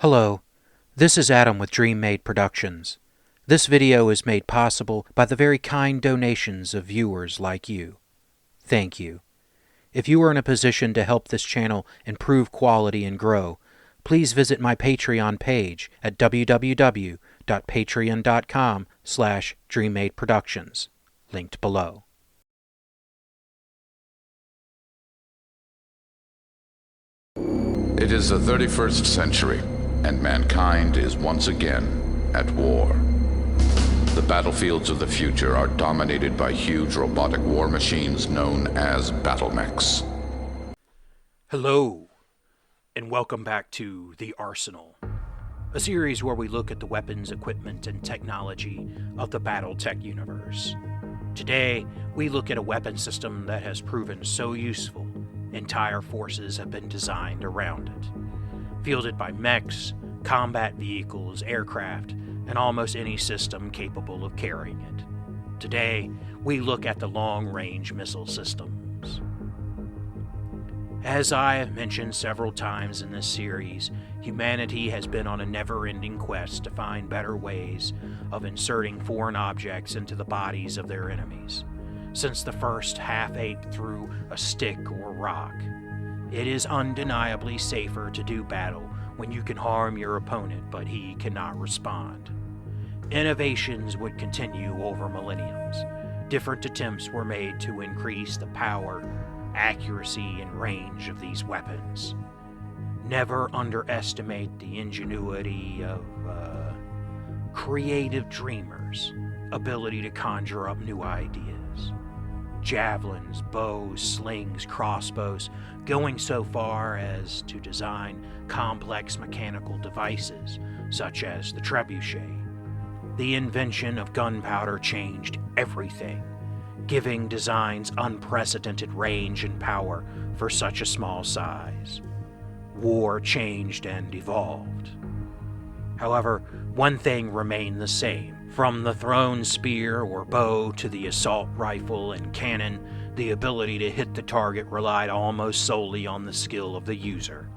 Hello, this is Adam with DreamMade Productions. This video is made possible by the very kind donations of viewers like you. Thank you. If you are in a position to help this channel improve quality and grow, please visit my Patreon page at www.patreon.com/DreamMadeProductions, linked below. It is the 31st century, and mankind is once again at war. The battlefields of the future are dominated by huge robotic war machines known as battlemechs. Hello, and welcome back to The Arsenal, a series where we look at the weapons, equipment, and technology of the BattleTech universe. Today, we look at a weapon system that has proven so useful, entire forces have been designed around it. Fielded by mechs, combat vehicles, aircraft, and almost any system capable of carrying it. Today, we look at the long-range missile systems. As I have mentioned several times in this series, humanity has been on a never-ending quest to find better ways of inserting foreign objects into the bodies of their enemies, since the first half-ape through a stick or rock. It is undeniably safer to do battle when you can harm your opponent but he cannot respond. Innovations would continue over millenniums. Different attempts were made to increase the power, accuracy, and range of these weapons. Never underestimate the ingenuity of creative dreamers' ability to conjure up new ideas. Javelins, bows, slings, crossbows, going so far as to design complex mechanical devices such as the trebuchet. The invention of gunpowder changed everything, giving designs unprecedented range and power for such a small size. War changed and evolved. However, one thing remained the same. From the thrown spear or bow to the assault rifle and cannon, the ability to hit the target relied almost solely on the skill of the user.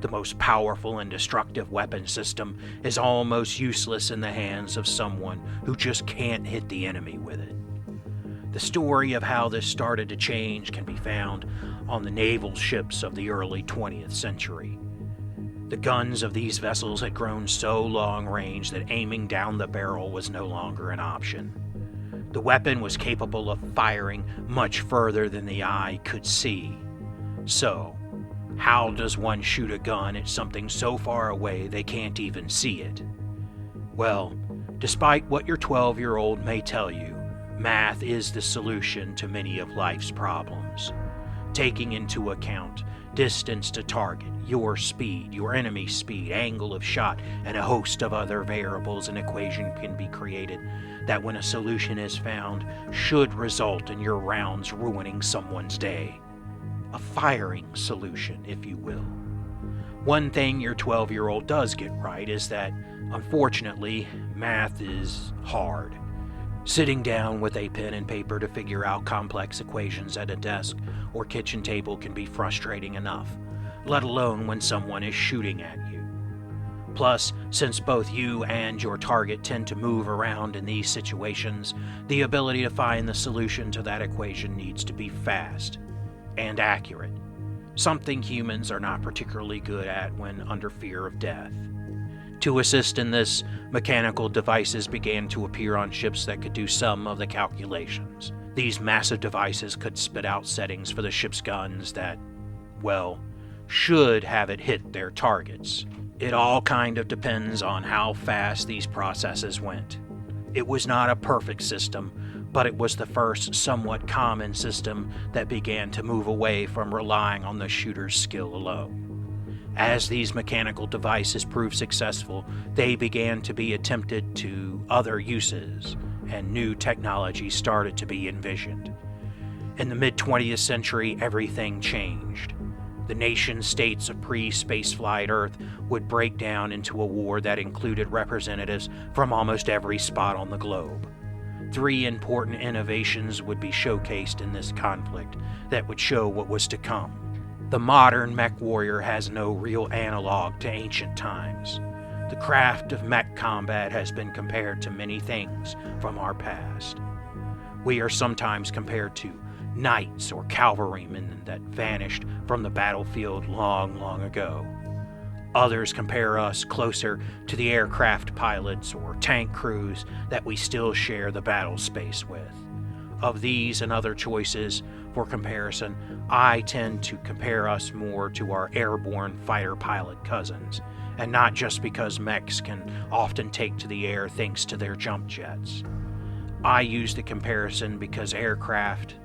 The most powerful and destructive weapon system is almost useless in the hands of someone who just can't hit the enemy with it. The story of how this started to change can be found on the naval ships of the early 20th century. The guns of these vessels had grown so long range that aiming down the barrel was no longer an option. The weapon was capable of firing much further than the eye could see. So, how does one shoot a gun at something so far away they can't even see it? Well, despite what your 12-year-old may tell you, math is the solution to many of life's problems. Taking into account distance to target, your speed, your enemy's speed, angle of shot, and a host of other variables, an equation can be created that, when a solution is found, should result in your rounds ruining someone's day. A firing solution, if you will. One thing your 12-year-old does get right is that, unfortunately, math is hard. Sitting down with a pen and paper to figure out complex equations at a desk or kitchen table can be frustrating enough, let alone when someone is shooting at you. Plus, since both you and your target tend to move around in these situations, the ability to find the solution to that equation needs to be fast and accurate, something humans are not particularly good at when under fear of death. To assist in this, mechanical devices began to appear on ships that could do some of the calculations. These massive devices could spit out settings for the ship's guns that, well, should have it hit their targets. It all kind of depends on how fast these processes went. It was not a perfect system, but it was the first somewhat common system that began to move away from relying on the shooter's skill alone. As these mechanical devices proved successful, they began to be attempted to other uses, and new technology started to be envisioned. In the mid-20th century, everything changed. The nation-states of pre-spaceflight Earth would break down into a war that included representatives from almost every spot on the globe. 3 important innovations would be showcased in this conflict that would show what was to come. The modern mech warrior has no real analog to ancient times. The craft of mech combat has been compared to many things from our past. We are sometimes compared to knights or cavalrymen that vanished from the battlefield long, long ago. Others compare us closer to the aircraft pilots or tank crews that we still share the battle space with. Of these and other choices for comparison, I tend to compare us more to our airborne fighter pilot cousins, and not just because mechs can often take to the air thanks to their jump jets. I use the comparison because aircraft,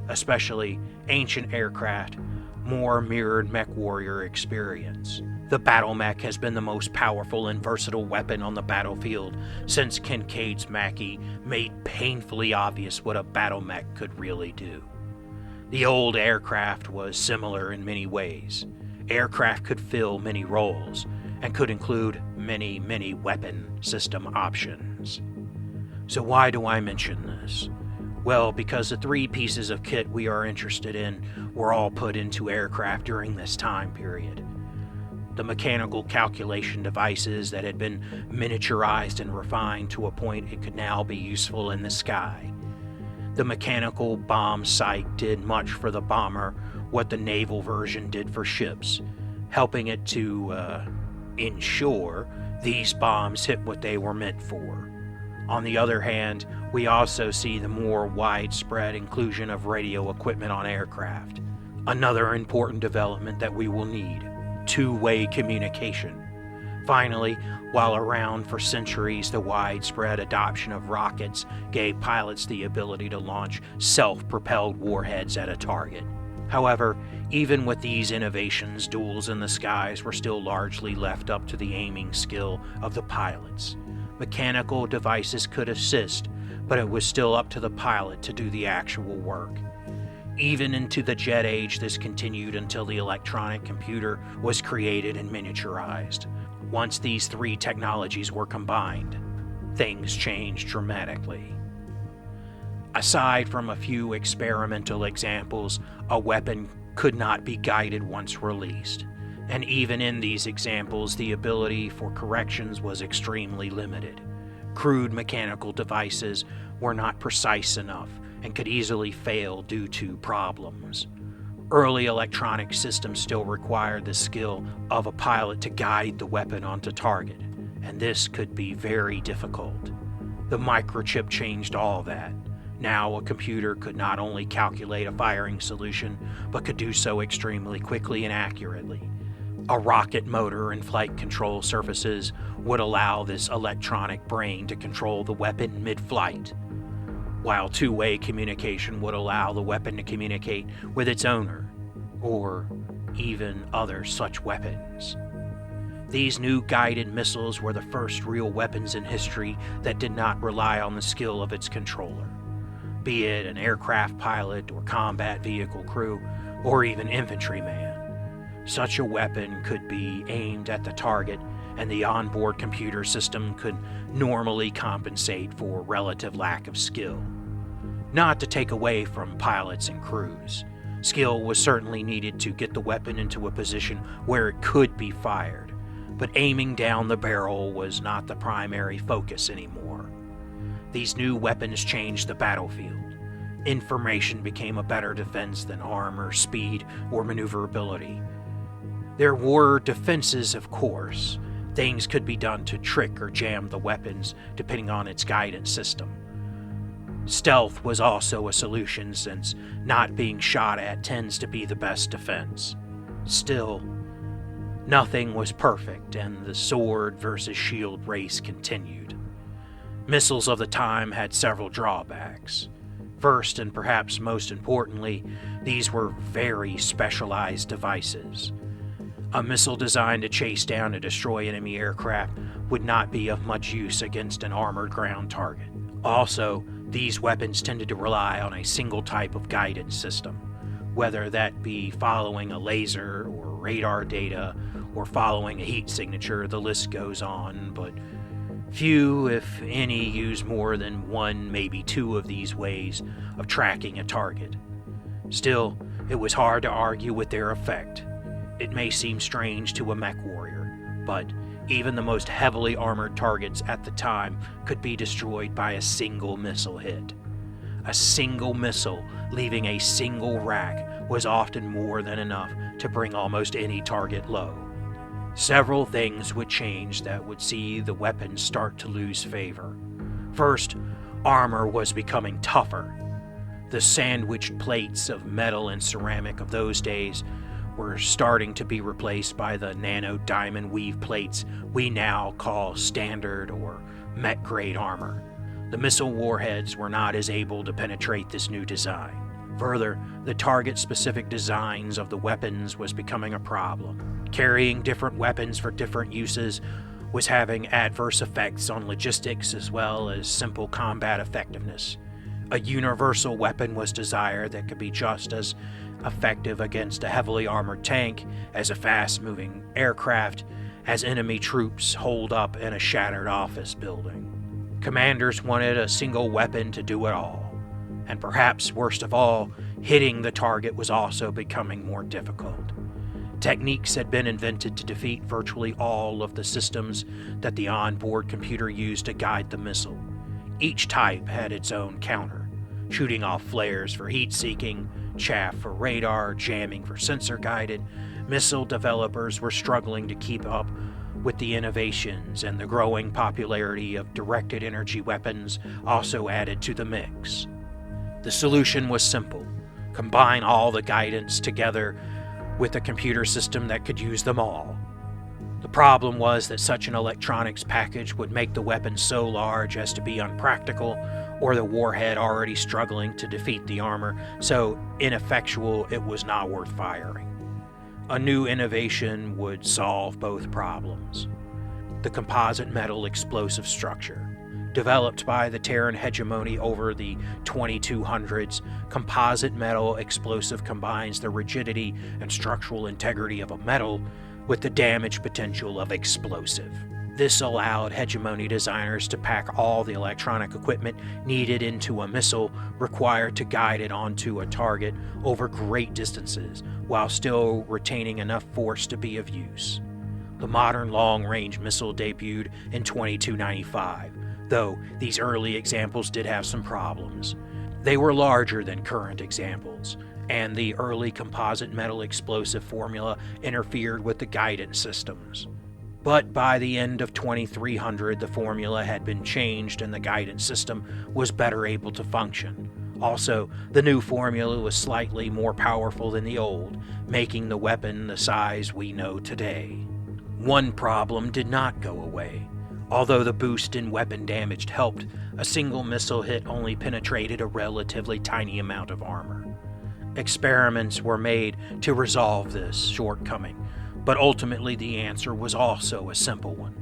especially ancient aircraft, more mirrored mech warrior experience. The battle mech has been the most powerful and versatile weapon on the battlefield since Kincaid's Mackie made painfully obvious what a battle mech could really do. The old aircraft was similar in many ways. Aircraft could fill many roles and could include many weapon system options. So why do I mention this? Well, because the 3 pieces of kit we are interested in were all put into aircraft during this time period. The mechanical calculation devices that had been miniaturized and refined to a point it could now be useful in the sky. The mechanical bomb sight did much for the bomber what the naval version did for ships, helping it to ensure these bombs hit what they were meant for. On the other hand, we also see the more widespread inclusion of radio equipment on aircraft. Another important development that we will need: two-way communication. Finally, while around for centuries, the widespread adoption of rockets gave pilots the ability to launch self-propelled warheads at a target. However, even with these innovations, duels in the skies were still largely left up to the aiming skill of the pilots. Mechanical devices could assist, but it was still up to the pilot to do the actual work. Even into the jet age, this continued until the electronic computer was created and miniaturized. Once these 3 technologies were combined, things changed dramatically. Aside from a few experimental examples, a weapon could not be guided once released. And even in these examples, the ability for corrections was extremely limited. Crude mechanical devices were not precise enough and could easily fail due to problems. Early electronic systems still required the skill of a pilot to guide the weapon onto target, and this could be very difficult. The microchip changed all that. Now a computer could not only calculate a firing solution, but could do so extremely quickly and accurately. A rocket motor and flight control surfaces would allow this electronic brain to control the weapon mid-flight, while two-way communication would allow the weapon to communicate with its owner, or even other such weapons. These new guided missiles were the first real weapons in history that did not rely on the skill of its controller, be it an aircraft pilot or combat vehicle crew, or even infantryman. Such a weapon could be aimed at the target, and the onboard computer system could normally compensate for relative lack of skill. Not to take away from pilots and crews. Skill was certainly needed to get the weapon into a position where it could be fired, but aiming down the barrel was not the primary focus anymore. These new weapons changed the battlefield. Information became a better defense than armor, speed, or maneuverability. There were defenses, of course. Things could be done to trick or jam the weapons, depending on its guidance system. Stealth was also a solution, since not being shot at tends to be the best defense. Still, nothing was perfect, and the sword versus shield race continued. Missiles of the time had several drawbacks. First, and perhaps most importantly, these were very specialized devices. A missile designed to chase down and destroy enemy aircraft would not be of much use against an armored ground target. Also, these weapons tended to rely on a single type of guidance system, whether that be following a laser or radar data or following a heat signature. The list goes on, but few, if any, use more than one, maybe two of these ways of tracking a target. Still, It was hard to argue with their effect. It may seem strange to a mech warrior, but even the most heavily armored targets at the time could be destroyed by a single missile hit. A single missile leaving a single rack was often more than enough to bring almost any target low. Several things would change that would see the weapons start to lose favor. First, armor was becoming tougher. The sandwiched plates of metal and ceramic of those days were starting to be replaced by the nano diamond weave plates we now call standard or mech-grade armor. The missile warheads were not as able to penetrate this new design. Further, the target-specific designs of the weapons was becoming a problem. Carrying different weapons for different uses was having adverse effects on logistics as well as simple combat effectiveness. A universal weapon was desired that could be just as effective against a heavily armored tank, as a fast-moving aircraft, as enemy troops holed up in a shattered office building. Commanders wanted a single weapon to do it all, and perhaps worst of all, hitting the target was also becoming more difficult. Techniques had been invented to defeat virtually all of the systems that the onboard computer used to guide the missile. Each type had its own counter, shooting off flares for heat-seeking, chaff for radar, jamming for sensor-guided. Missile developers were struggling to keep up with the innovations, and the growing popularity of directed energy weapons also added to the mix. The solution was simple: combine all the guidance together with a computer system that could use them all. The problem was that such an electronics package would make the weapon so large as to be unpractical, or the warhead already struggling to defeat the armor, so ineffectual it was not worth firing. A new innovation would solve both problems. The composite metal explosive structure. Developed by the Terran hegemony over the 2200s, composite metal explosive combines the rigidity and structural integrity of a metal with the damage potential of explosive. This allowed hegemony designers to pack all the electronic equipment needed into a missile required to guide it onto a target over great distances, while still retaining enough force to be of use. The modern long-range missile debuted in 2295, though these early examples did have some problems. They were larger than current examples, and the early composite metal explosive formula interfered with the guidance systems. But by the end of 2300, the formula had been changed and the guidance system was better able to function. Also, the new formula was slightly more powerful than the old, making the weapon the size we know today. One problem did not go away. Although the boost in weapon damage helped, a single missile hit only penetrated a relatively tiny amount of armor. Experiments were made to resolve this shortcoming, but ultimately the answer was also a simple one: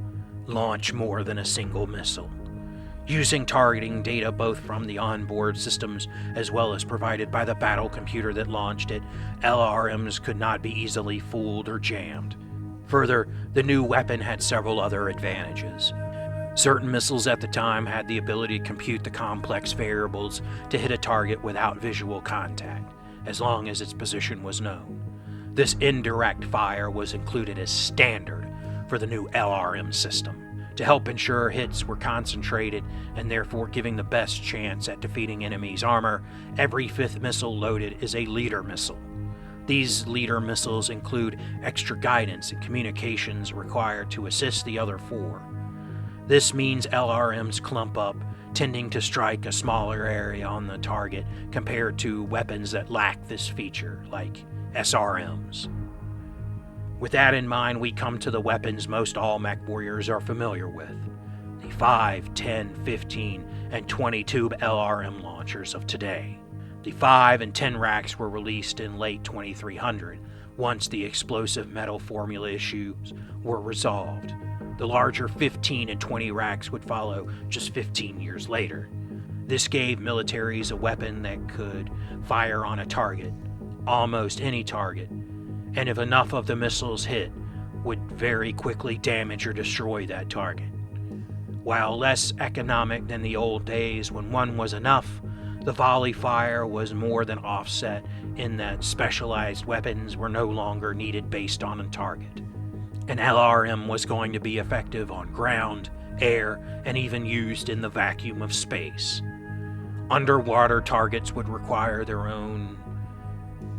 launch more than a single missile. Using targeting data both from the onboard systems as well as provided by the battle computer that launched it, LRMs could not be easily fooled or jammed. Further, the new weapon had several other advantages. Certain missiles at the time had the ability to compute the complex variables to hit a target without visual contact, as long as its position was known. This indirect fire was included as standard for the new LRM system, to help ensure hits were concentrated and therefore giving the best chance at defeating enemies' armor. Every fifth missile loaded is a leader missile. These leader missiles include extra guidance and communications required to assist the other four. This means LRMs clump up, tending to strike a smaller area on the target compared to weapons that lack this feature, like SRMs. With that in mind, we come to the weapons most all mech warriors are familiar with: the 5, 10, 15, and 20 tube LRM launchers of today. The 5 and 10 racks were released in late 2300, once the explosive metal formula issues were resolved. The larger 15 and 20 racks would follow just 15 years later. This gave militaries a weapon that could fire on a target, almost any target, and if enough of the missiles hit, would very quickly damage or destroy that target. While less economic than the old days when one was enough, The volley fire was more than offset in that specialized weapons were no longer needed based on a target. An LRM was going to be effective on ground, air, and even used in the vacuum of space. Underwater targets would require their own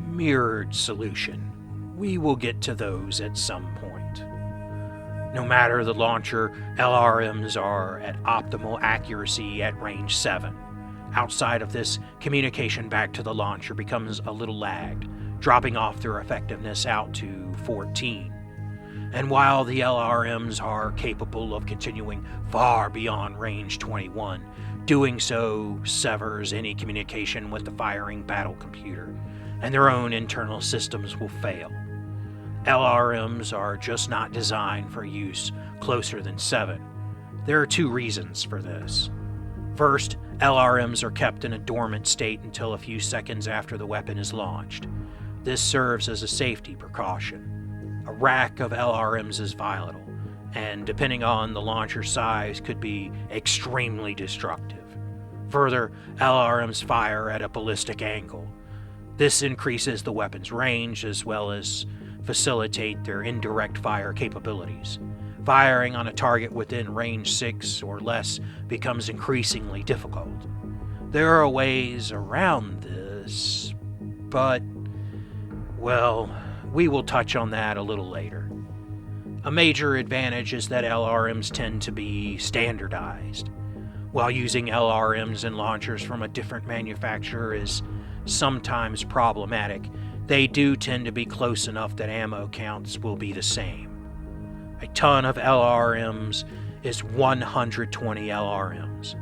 mirrored solution. We will get to those at some point. No matter the launcher, LRMs are at optimal accuracy at range 7. Outside of this, communication back to the launcher becomes a little lagged, dropping off their effectiveness out to 14. And while the LRMs are capable of continuing far beyond range 21, doing so severs any communication with the firing battle computer, and their own internal systems will fail. LRMs are just not designed for use closer than 7. There are 2 reasons for this. First, LRMs are kept in a dormant state until a few seconds after the weapon is launched. This serves as a safety precaution. A rack of LRMs is volatile, and depending on the launcher size, could be extremely destructive. Further, LRMs fire at a ballistic angle. This increases the weapon's range as well as facilitate their indirect fire capabilities. Firing on a target within range 6 or less becomes increasingly difficult. There are ways around this, but, well, we will touch on that a little later. A major advantage is that LRMs tend to be standardized. While using LRMs and launchers from a different manufacturer is sometimes problematic, they do tend to be close enough that ammo counts will be the same. A ton of LRMs is 120 LRMs.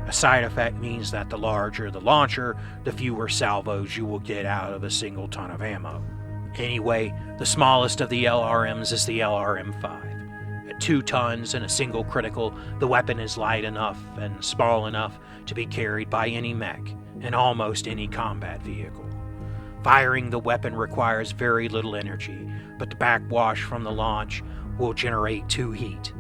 A side effect means that the larger the launcher, the fewer salvos you will get out of a single ton of ammo. Anyway, the smallest of the LRMs is the LRM-5. At 2 tons and a single critical, the weapon is light enough and small enough to be carried by any mech and almost any combat vehicle. Firing the weapon requires very little energy, but the backwash from the launch will generate 2 heat.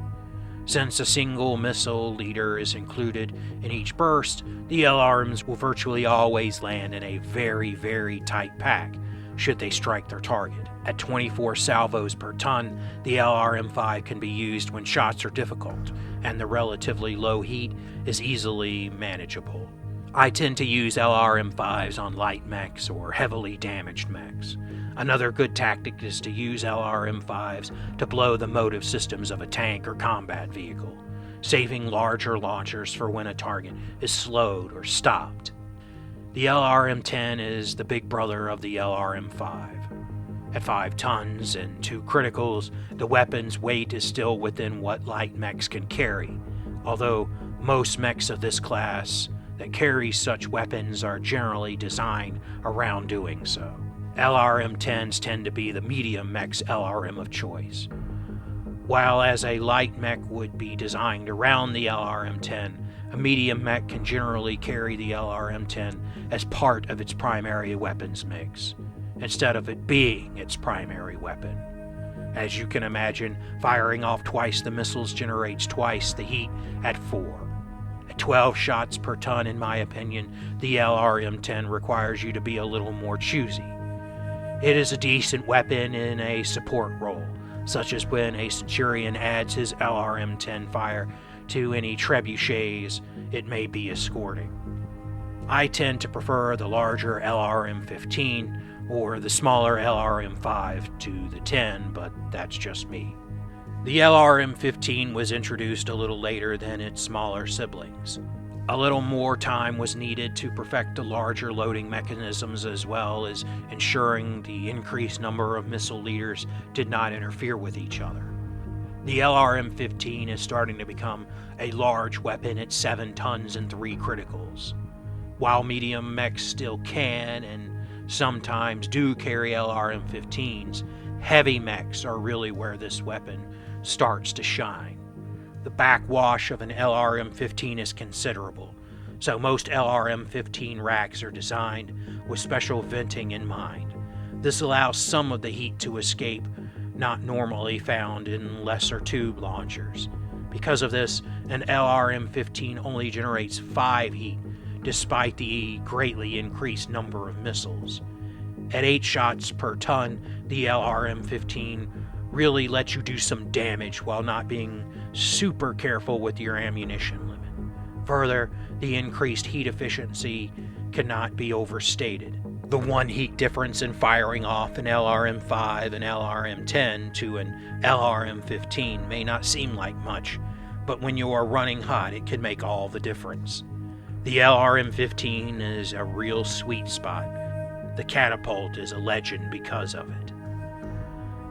Since a single missile leader is included in each burst, the LRMs will virtually always land in a very, very tight pack should they strike their target. At 24 salvos per ton, the LRM-5 can be used when shots are difficult, and the relatively low heat is easily manageable. I tend to use LRM-5s on light mechs or heavily damaged mechs. Another good tactic is to use LRM-5s to blow the motive systems of a tank or combat vehicle, saving larger launchers for when a target is slowed or stopped. The LRM-10 is the big brother of the LRM-5. At 5 tons and 2 criticals, the weapon's weight is still within what light mechs can carry, although most mechs of this class that carry such weapons are generally designed around doing so. LRM-10s tend to be the medium mech's LRM of choice. While as a light mech would be designed around the LRM-10, a medium mech can generally carry the LRM-10 as part of its primary weapons mix, instead of it being its primary weapon. As you can imagine, firing off twice the missiles generates twice the heat at 4. At 12 shots per ton, in my opinion, the LRM-10 requires you to be a little more choosy. It is a decent weapon in a support role, such as when a Centurion adds his LRM-10 fire to any trebuchets it may be escorting. I tend to prefer the larger LRM-15 or the smaller LRM-5 to the 10, but that's just me. The LRM-15 was introduced a little later than its smaller siblings. A little more time was needed to perfect the larger loading mechanisms as well as ensuring the increased number of missile leaders did not interfere with each other. The LRM-15 is starting to become a large weapon at 7 tons and 3 criticals. While medium mechs still can and sometimes do carry LRM-15s, heavy mechs are really where this weapon starts to shine. The backwash of an LRM-15 is considerable, so most LRM-15 racks are designed with special venting in mind. This allows some of the heat to escape, not normally found in lesser tube launchers. Because of this, an LRM-15 only generates 5 heat despite the greatly increased number of missiles. At 8 shots per ton, the LRM-15 really lets you do some damage while not being super careful with your ammunition limit. Further, the increased heat efficiency cannot be overstated. The 1 heat difference in firing off an LRM-5 and LRM-10 to an LRM-15 may not seem like much, but when you are running hot, it can make all the difference. The LRM-15 is a real sweet spot. The catapult is a legend because of it.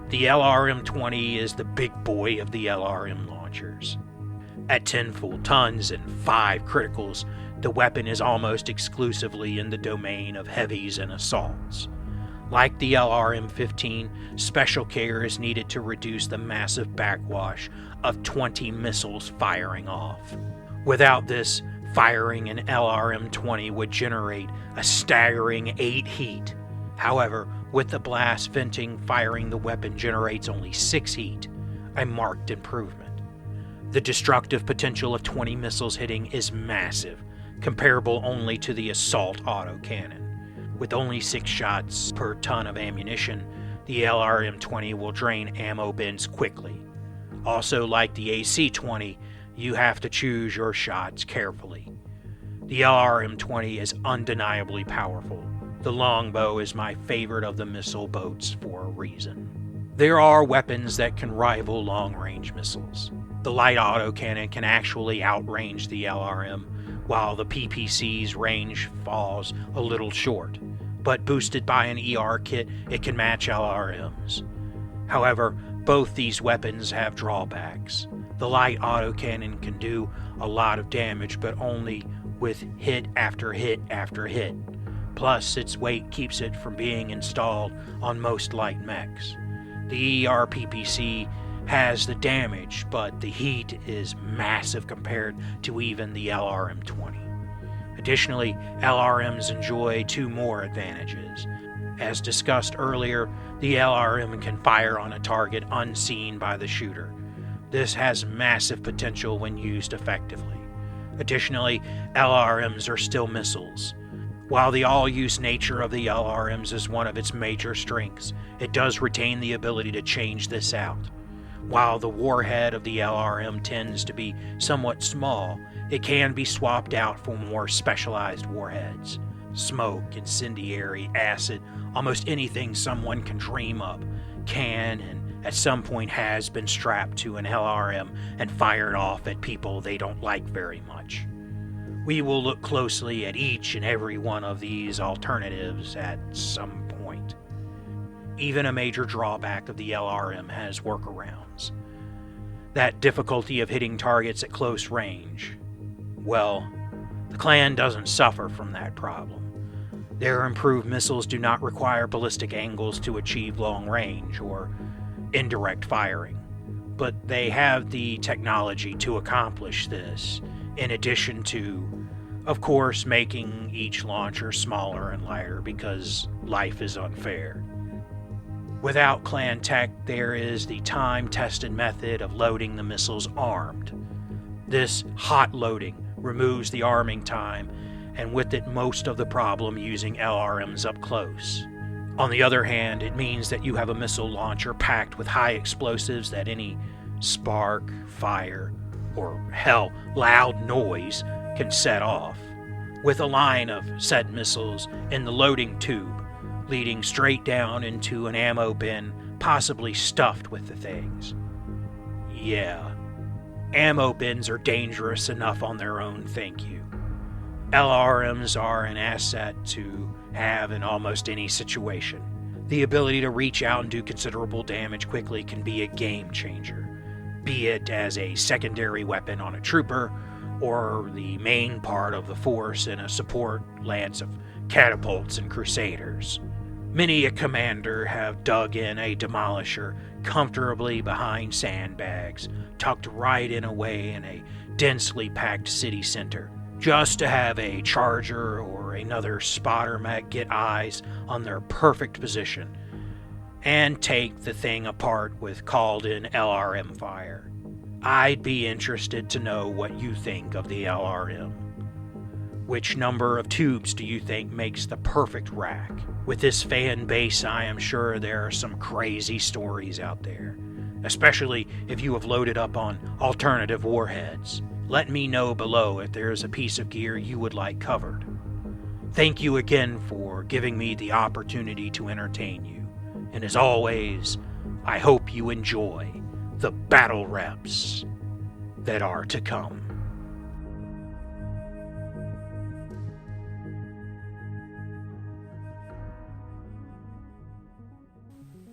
The LRM-20 is the big boy of the LRM launchers. At 10 full tons and 5 criticals, the weapon is almost exclusively in the domain of heavies and assaults. Like the LRM-15, special care is needed to reduce the massive backwash of 20 missiles firing off. Without this, firing an LRM-20 would generate a staggering 8 heat. However, with the blast venting, firing the weapon generates only 6 heat, a marked improvement. The destructive potential of 20 missiles hitting is massive, comparable only to the assault autocannon. With only 6 shots per ton of ammunition, the LRM-20 will drain ammo bins quickly. Also, like the AC-20, you have to choose your shots carefully. The LRM-20 is undeniably powerful. The longbow is my favorite of the missile boats for a reason. There are weapons that can rival long-range missiles. The light autocannon can actually outrange the LRM, while the PPC's range falls a little short, but boosted by an ER kit, it can match LRMs. However, both these weapons have drawbacks. The light autocannon can do a lot of damage, but only with hit after hit after hit. Plus, its weight keeps it from being installed on most light mechs. The ER PPC has the damage, but the heat is massive compared to even the LRM-20. Additionally, LRMs enjoy 2 more advantages. As discussed earlier, the LRM can fire on a target unseen by the shooter. This has massive potential when used effectively. Additionally, LRMs are still missiles. While the all-use nature of the LRMs is one of its major strengths, it does retain the ability to change this out. While the warhead of the LRM tends to be somewhat small, it can be swapped out for more specialized warheads. Smoke, incendiary, acid, almost anything someone can dream up can and at some point has been strapped to an LRM and fired off at people they don't like very much. We will look closely at each and every one of these alternatives at some point. Even a major drawback of the LRM has workarounds. That difficulty of hitting targets at close range. Well, the clan doesn't suffer from that problem. Their improved missiles do not require ballistic angles to achieve long range or indirect firing, but they have the technology to accomplish this, in addition to, of course, making each launcher smaller and lighter because life is unfair. Without clan tech, there is the time-tested method of loading the missiles armed. This hot loading removes the arming time, and with it most of the problem using LRMs up close. On the other hand, it means that you have a missile launcher packed with high explosives that any spark, fire, or hell, loud noise can set off, with a line of said missiles in the loading tube, leading straight down into an ammo bin, possibly stuffed with the things. Yeah, ammo bins are dangerous enough on their own, thank you. LRMs are an asset to have in almost any situation. The ability to reach out and do considerable damage quickly can be a game changer, be it as a secondary weapon on a trooper, or the main part of the force in a support lance of catapults and crusaders. Many a commander have dug in a demolisher comfortably behind sandbags, tucked right in away in a densely packed city center, just to have a charger or another spotter mech get eyes on their perfect position and take the thing apart with called-in LRM fire. I'd be interested to know what you think of the LRM. Which number of tubes do you think makes the perfect rack? With this fan base, I am sure there are some crazy stories out there, especially if you have loaded up on alternative warheads. Let me know below if there is a piece of gear you would like covered. Thank you again for giving me the opportunity to entertain you, and as always, I hope you enjoy the battle reps that are to come.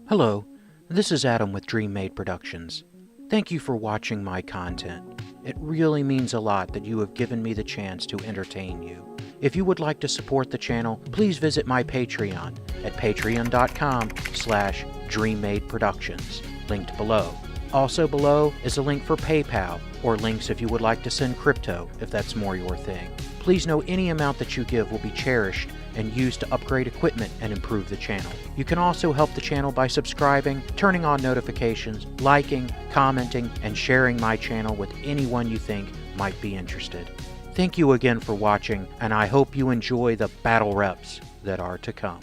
Hello, this is Adam with DreamMade Productions. Thank you for watching my content. It really means a lot that you have given me the chance to entertain you. If you would like to support the channel, please visit my Patreon at patreon.com/DreamMadeProductions, linked below. Also below is a link for PayPal, or links if you would like to send crypto, if that's more your thing. Please know any amount that you give will be cherished and used to upgrade equipment and improve the channel. You can also help the channel by subscribing, turning on notifications, liking, commenting, and sharing my channel with anyone you think might be interested. Thank you again for watching, and I hope you enjoy the battle reps that are to come.